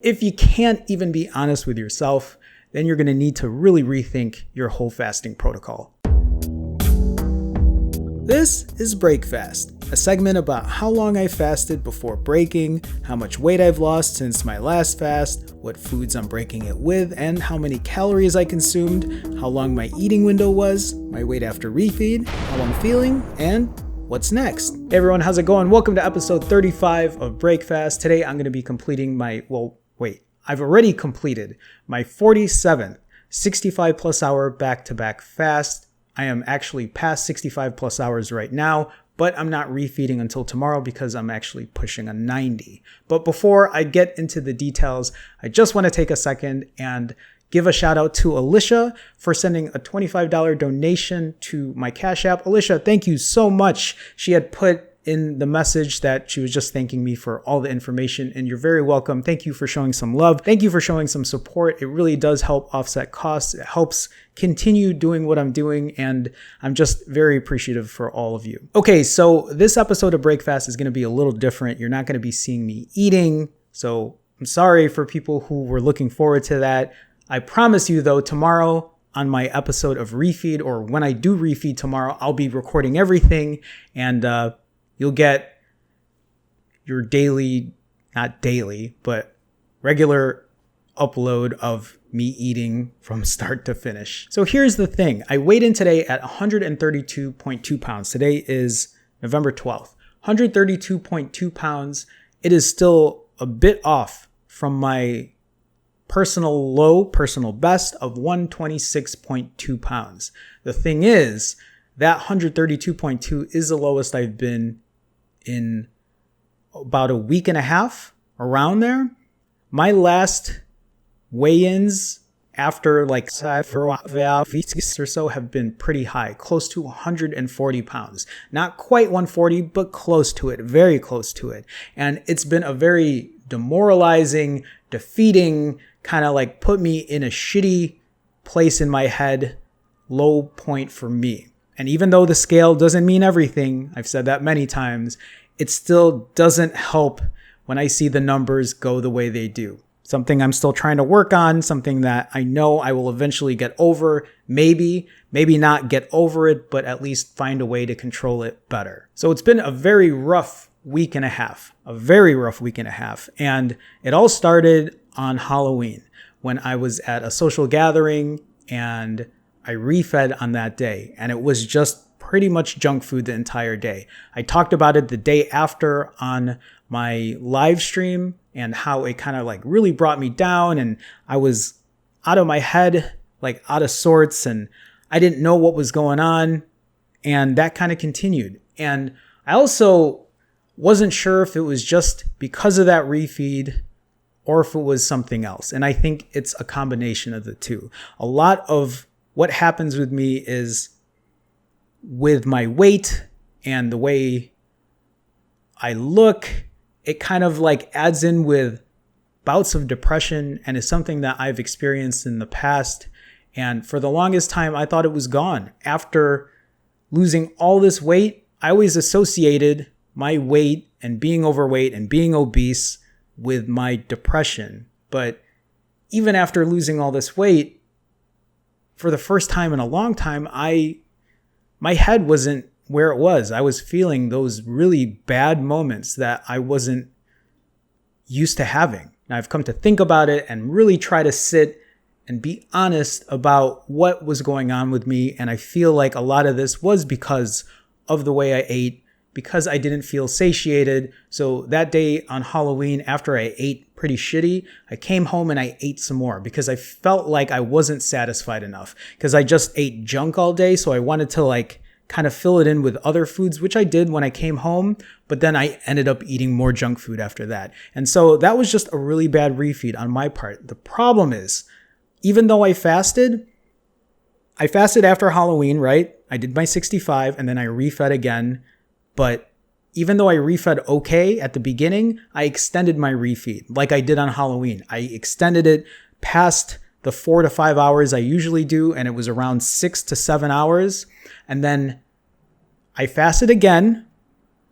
If you can't even be honest with yourself, then you're going to need to really rethink your whole fasting protocol. This is Break Fast, a segment about how long I fasted before breaking, how much weight I've lost since my last fast, what foods I'm breaking it with, and how many calories I consumed, how long my eating window was, my weight after refeed, how I'm feeling, and what's next. Hey everyone, how's it going? Welcome to episode 35 of Break Fast. Today I'm going to be completing I've already completed my 47th 65 plus hour back-to-back fast. I am actually past 65 plus hours right now, but I'm not refeeding until tomorrow because I'm actually pushing a 90. But before I get into the details, I just want to take a second and give a shout out to Alicia for sending a $25 donation to my Cash App. Alicia, thank you so much. She had put in the message that she was just thanking me for all the information, and you're very welcome. Thank you for showing some love. Thank you for showing some support. It really does help offset costs. It helps continue doing what I'm doing, and I'm just very appreciative for all of you. Okay, so this episode of Break Fast is going to be a little different. You're not going to be seeing me eating, so I'm sorry for people who were looking forward to that. I promise you though, tomorrow on my episode of Refeed, or when I do Refeed tomorrow, I'll be recording everything, and you'll get your regular upload of me eating from start to finish. So here's the thing. I weighed in today at 132.2 pounds. Today is November 12th. 132.2 pounds. It is still a bit off from my personal best of 126.2 pounds. The thing is, that 132.2 is the lowest I've been in about a week and a half, around there. My last weigh-ins after or so have been pretty high, close to 140 pounds. Not quite 140, but close to it, very close to it. And it's been a very demoralizing, defeating, kind of like put me in a shitty place in my head, low point for me. And even though the scale doesn't mean everything, I've said that many times, it still doesn't help when I see the numbers go the way they do. Something I'm still trying to work on, something that I know I will eventually get over, maybe not get over it, but at least find a way to control it better. So it's been a very rough week and a half, and it all started on Halloween when I was at a social gathering and I refed on that day, and it was just pretty much junk food the entire day. I talked about it the day after on my live stream and how it kind of like really brought me down, and I was out of my head, like out of sorts, and I didn't know what was going on, and that kind of continued. And I also wasn't sure if it was just because of that refeed or if it was something else. And I think it's a combination of the two. A lot of what happens with me is with my weight and the way I look, it kind of like adds in with bouts of depression, and is something that I've experienced in the past. And for the longest time, I thought it was gone. After losing all this weight, I always associated my weight and being overweight and being obese with my depression. But even after losing all this weight, for the first time in a long time, my head wasn't where it was. I was feeling those really bad moments that I wasn't used to having. Now I've come to think about it and really try to sit and be honest about what was going on with me. And I feel like a lot of this was because of the way I ate, because I didn't feel satiated. So that day on Halloween, after I ate pretty shitty, I came home and I ate some more because I felt like I wasn't satisfied enough, because I just ate junk all day. So I wanted to like kind of fill it in with other foods, which I did when I came home, but then I ended up eating more junk food after that. And so that was just a really bad refeed on my part. The problem is, even though I fasted after Halloween, right? I did my 65 and then I refed again. But even though I refed okay at the beginning, I extended my refeed like I did on Halloween. I extended it past the 4 to 5 hours I usually do, and it was around 6 to 7 hours. And then I fasted again,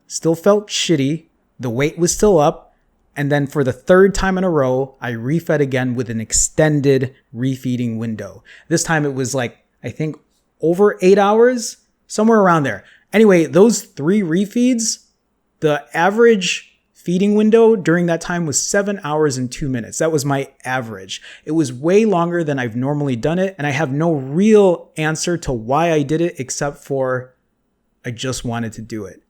still felt shitty. The weight was still up. And then for the third time in a row, I refed again with an extended refeeding window. This time it was like, I think over 8 hours, somewhere around there. Anyway, those 3 refeeds, the average feeding window during that time was 7 hours and 2 minutes. That was my average. It was way longer than I've normally done it. And I have no real answer to why I did it except for I just wanted to do it.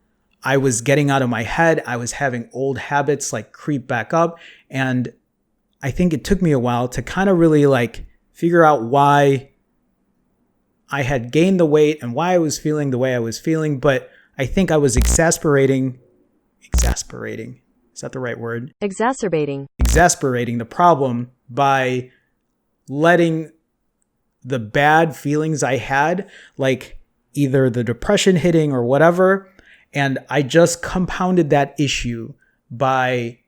I was getting out of my head. I was having old habits like creep back up. And I think it took me a while to kind of really like figure out why I had gained the weight and why I was feeling the way I was feeling. But I think I was exasperating. Is that the right word? Exacerbating the problem by letting the bad feelings I had, like either the depression hitting or whatever, and I just compounded that issue by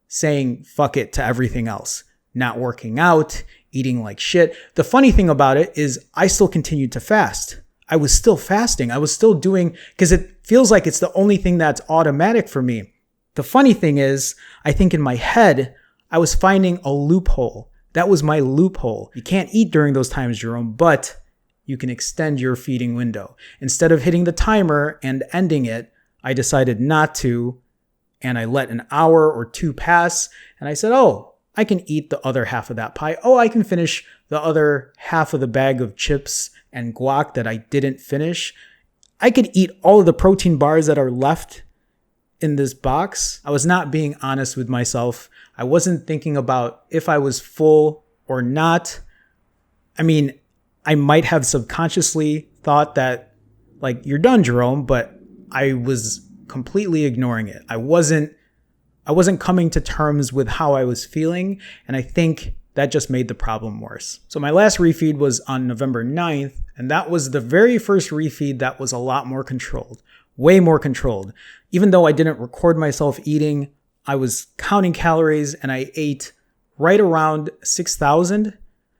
saying fuck it to everything else, not working out, eating like shit. The funny thing about it is I still continued to fast. I was still fasting. I was still doing, because it feels like it's the only thing that's automatic for me. The funny thing is, I think in my head, I was finding a loophole. That was my loophole. You can't eat during those times, Jerome, but you can extend your feeding window. Instead of hitting the timer and ending it, I decided not to, and I let an hour or 2 pass, and I said, oh, I can eat the other half of that pie. Oh, I can finish the other half of the bag of chips and guac that I didn't finish. I could eat all of the protein bars that are left in this box. I was not being honest with myself. I wasn't thinking about if I was full or not. I mean, I might have subconsciously thought that, like, you're done, Jerome, but I was completely ignoring it. I wasn't coming to terms with how I was feeling, and I think that just made the problem worse. So my last refeed was on November 9th, and that was the very first refeed that was a lot more controlled, way more controlled. Even though I didn't record myself eating, I was counting calories and I ate right around 6,000.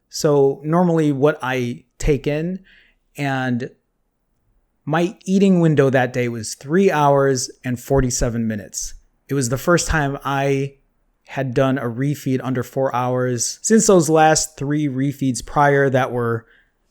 So normally what I take in, and my eating window that day was 3 hours and 47 minutes. It was the first time I had done a refeed under 4 hours since those last 3 refeeds prior that were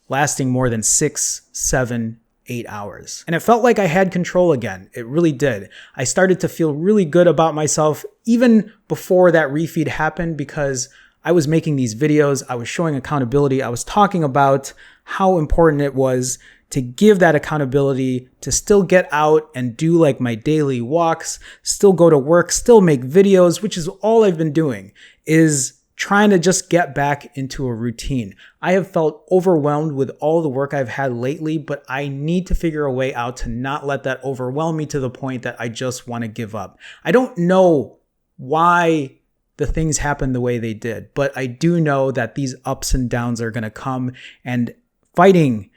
lasting more than 6, 7, 8 hours. And it felt like I had control again. It really did. I started to feel really good about myself even before that refeed happened, because I was making these videos. I was showing accountability. I was talking about how important it was to give that accountability, to still get out and do like my daily walks, still go to work, still make videos, which is all I've been doing, is trying to just get back into a routine. I have felt overwhelmed with all the work I've had lately, but I need to figure a way out to not let that overwhelm me to the point that I just want to give up. I don't know why the things happen the way they did, but I do know that these ups and downs are going to come, and fighting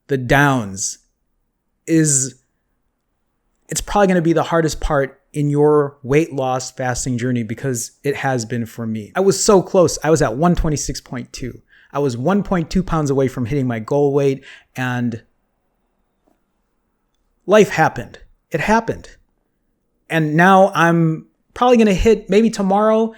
the downs it's probably going to be the hardest part in your weight loss fasting journey, because it has been for me. I was so close. I was at 126.2. I was 1.2 pounds away from hitting my goal weight, and life happened. It happened. And now I'm probably going to hit, maybe tomorrow,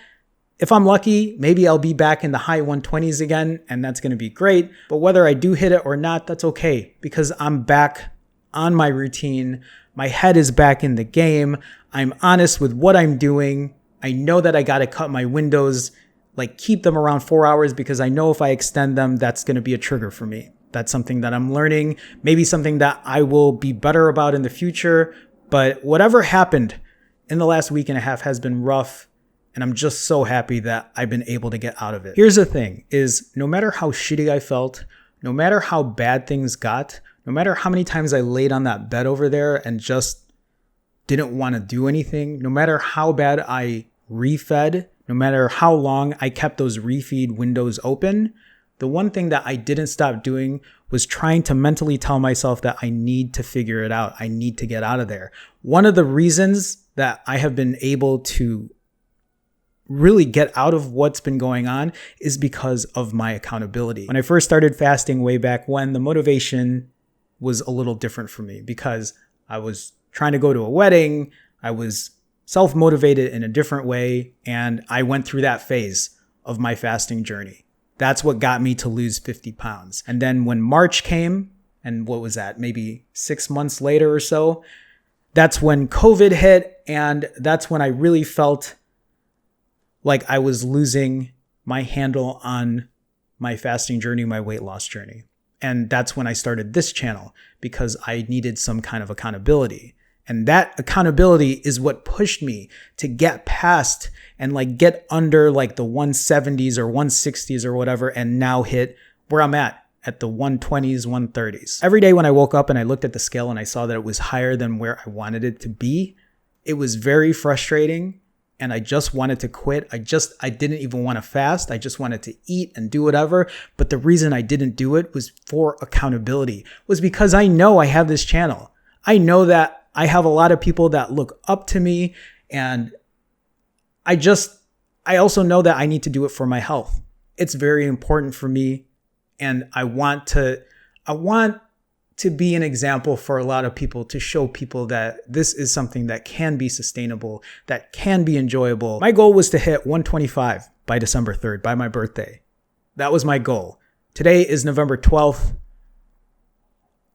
if I'm lucky, maybe I'll be back in the high 120s again, and that's going to be great. But whether I do hit it or not, that's okay, because I'm back on my routine. My head is back in the game. I'm honest with what I'm doing. I know that I got to cut my windows, like keep them around 4 hours, because I know if I extend them, that's going to be a trigger for me. That's something that I'm learning, maybe something that I will be better about in the future. But whatever happened in the last week and a half has been rough. And I'm just so happy that I've been able to get out of it. Here's the thing, is no matter how shitty I felt, no matter how bad things got, no matter how many times I laid on that bed over there and just didn't want to do anything, no matter how bad I refed, no matter how long I kept those refeed windows open, the one thing that I didn't stop doing was trying to mentally tell myself that I need to figure it out. I need to get out of there. One of the reasons that I have been able to really get out of what's been going on is because of my accountability. When I first started fasting way back when, the motivation was a little different for me, because I was trying to go to a wedding. I was self-motivated in a different way. And I went through that phase of my fasting journey. That's what got me to lose 50 pounds. And then when March came, and what was that? Maybe 6 months later or so, that's when COVID hit. And that's when I really felt like I was losing my handle on my fasting journey, my weight loss journey. And that's when I started this channel, because I needed some kind of accountability. And that accountability is what pushed me to get past and like get under like the 170s or 160s or whatever, and now hit where I'm at the 120s, 130s. Every day when I woke up and I looked at the scale and I saw that it was higher than where I wanted it to be, it was very frustrating. And I just wanted to quit. I didn't even want to fast. I just wanted to eat and do whatever. But the reason I didn't do it was for accountability, was because I know I have this channel. I know that I have a lot of people that look up to me. And I also know that I need to do it for my health. It's very important for me. And I want to be an example for a lot of people, to show people that this is something that can be sustainable, that can be enjoyable. My goal was to hit 125 by December 3rd, by my birthday. That was my goal. Today is November 12th.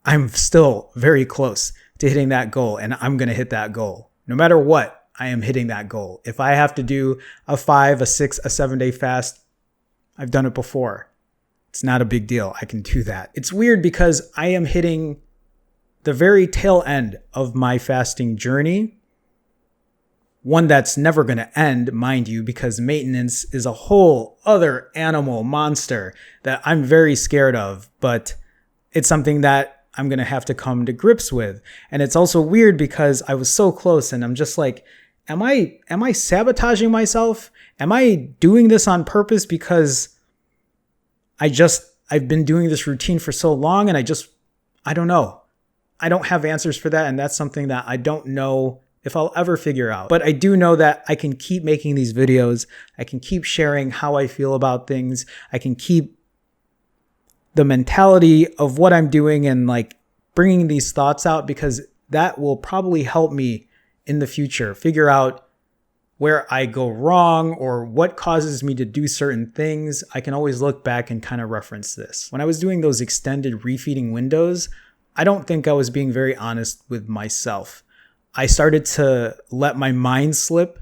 I'm still very close to hitting that goal, and I'm going to hit that goal. No matter what, I am hitting that goal. If I have to do a 5, a 6, a 7-day fast, I've done it before. It's not a big deal. I can do that. It's weird because I am hitting the very tail end of my fasting journey. One that's never going to end, mind you, because maintenance is a whole other animal monster that I'm very scared of, but it's something that I'm going to have to come to grips with. And it's also weird because I was so close, and I'm just like, am I sabotaging myself? Am I doing this on purpose because I've been doing this routine for so long, and I don't know. I don't have answers for that. And that's something that I don't know if I'll ever figure out. But I do know that I can keep making these videos. I can keep sharing how I feel about things. I can keep the mentality of what I'm doing and like bringing these thoughts out, because that will probably help me in the future figure out where I go wrong or what causes me to do certain things. I can always look back and kind of reference this. When I was doing those extended refeeding windows, I don't think I was being very honest with myself. I started to let my mind slip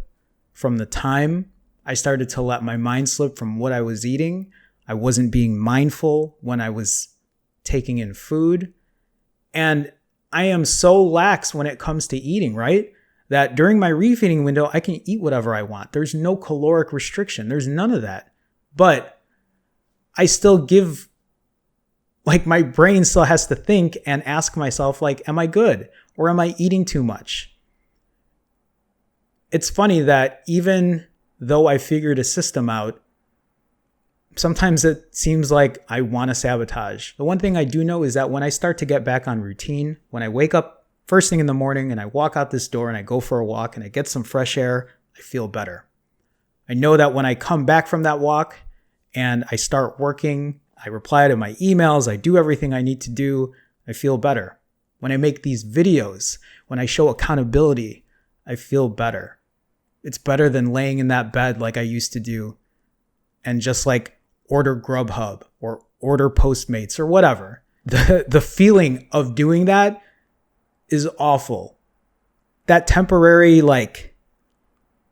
from the time. I started to let my mind slip from what I was eating. I wasn't being mindful when I was taking in food. And I am so lax when it comes to eating, right? That during my refeeding window, I can eat whatever I want. There's no caloric restriction. There's none of that. But I still give, like, my brain still has to think and ask myself, like, am I good? Or am I eating too much? It's funny that even though I figured a system out, sometimes it seems like I want to sabotage. The one thing I do know is that when I start to get back on routine, when I wake up first thing in the morning and I walk out this door and I go for a walk and I get some fresh air, I feel better. I know that when I come back from that walk and I start working, I reply to my emails, I do everything I need to do, I feel better. When I make these videos, when I show accountability, I feel better. It's better than laying in that bed like I used to do and just like order Grubhub or order Postmates or whatever. The feeling of doing that is awful. That temporary like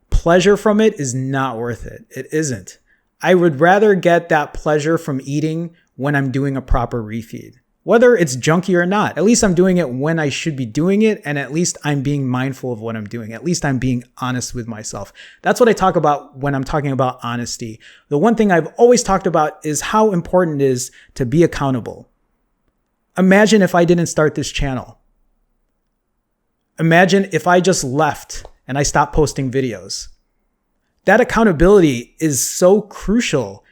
pleasure from it is not worth it. It isn't. I would rather get that pleasure from eating when I'm doing a proper refeed. Whether it's junky or not, at least I'm doing it when I should be doing it, and at least I'm being mindful of what I'm doing. At least I'm being honest with myself. That's what I talk about when I'm talking about honesty. The one thing I've always talked about is how important it is to be accountable. Imagine if I didn't start this channel. Imagine if I just left and I stopped posting videos. That accountability is so crucial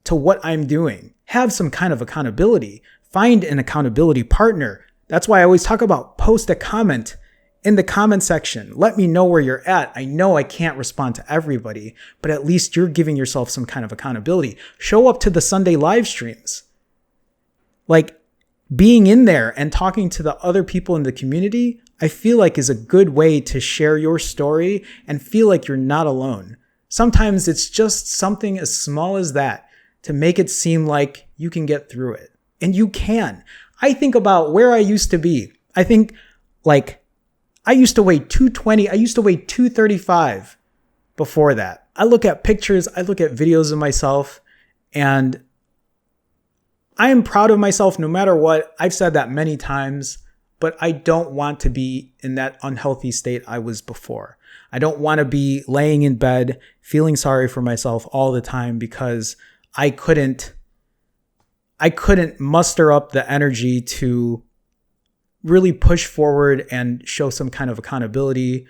to what I'm doing. Have some kind of accountability. Find an accountability partner. That's why I always talk about post a comment in the comment section. Let me know where you're at. I know I can't respond to everybody, but at least you're giving yourself some kind of accountability. Show up to the Sunday live streams. Like, being in there and talking to the other people in the community, I feel like is a good way to share your story and feel like you're not alone. Sometimes it's just something as small as that to make it seem like you can get through it. And you can. I think about where I used to be. I think like I used to weigh 220. I used to weigh 235 before that. I look at pictures, I look at videos of myself, and I am proud of myself no matter what. I've said that many times, but I don't want to be in that unhealthy state I was before. I don't want to be laying in bed feeling sorry for myself all the time because I couldn't muster up the energy to really push forward and show some kind of accountability,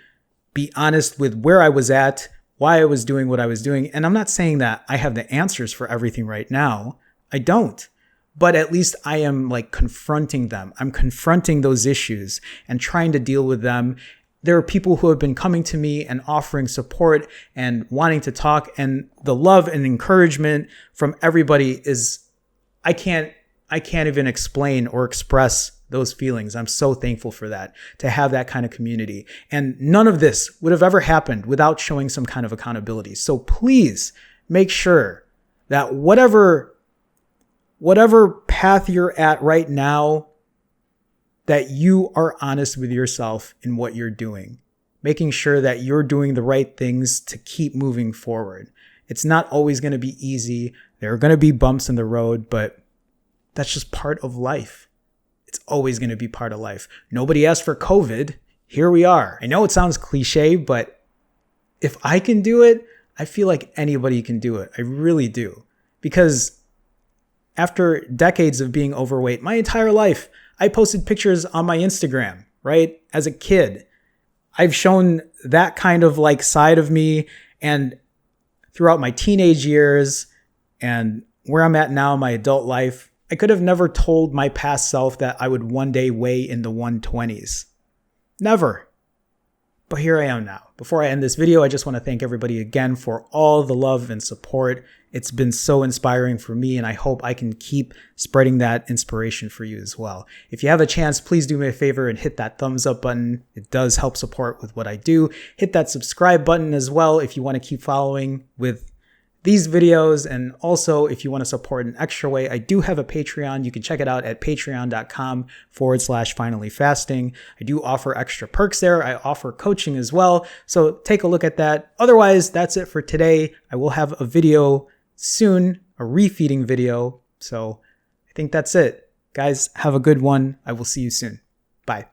be honest with where I was at, why I was doing what I was doing. And I'm not saying that I have the answers for everything right now. I don't. But at least I am like confronting them. I'm confronting those issues and trying to deal with them. There are people who have been coming to me and offering support and wanting to talk, and the love and encouragement from everybody is, I can't even explain or express those feelings. I'm so thankful for that, to have that kind of community. And none of this would have ever happened without showing some kind of accountability. So please make sure that whatever path you're at right now, that you are honest with yourself in what you're doing, making sure that you're doing the right things to keep moving forward. It's not always going to be easy. There are going to be bumps in the road, but that's just part of life. It's always going to be part of life. Nobody asked for COVID. Here we are. I know it sounds cliche, but if I can do it, I feel like anybody can do it. I really do. Because after decades of being overweight, my entire life, I posted pictures on my Instagram, right? As a kid, I've shown that kind of like side of me, and throughout my teenage years and where I'm at now in my adult life, I could have never told my past self that I would one day weigh in the 120s. Never. But here I am now. Before I end this video, I just want to thank everybody again for all the love and support. It's been so inspiring for me, and I hope I can keep spreading that inspiration for you as well. If you have a chance, please do me a favor and hit that thumbs up button. It does help support with what I do. Hit that subscribe button as well if you want to keep following with these videos. And also, if you want to support in an extra way, I do have a Patreon. You can check it out at patreon.com/finallyfasting. I do offer extra perks there. I offer coaching as well. So take a look at that. Otherwise, that's it for today. I will have a video soon, a refeeding video. So I think that's it. Guys, have a good one. I will see you soon. Bye.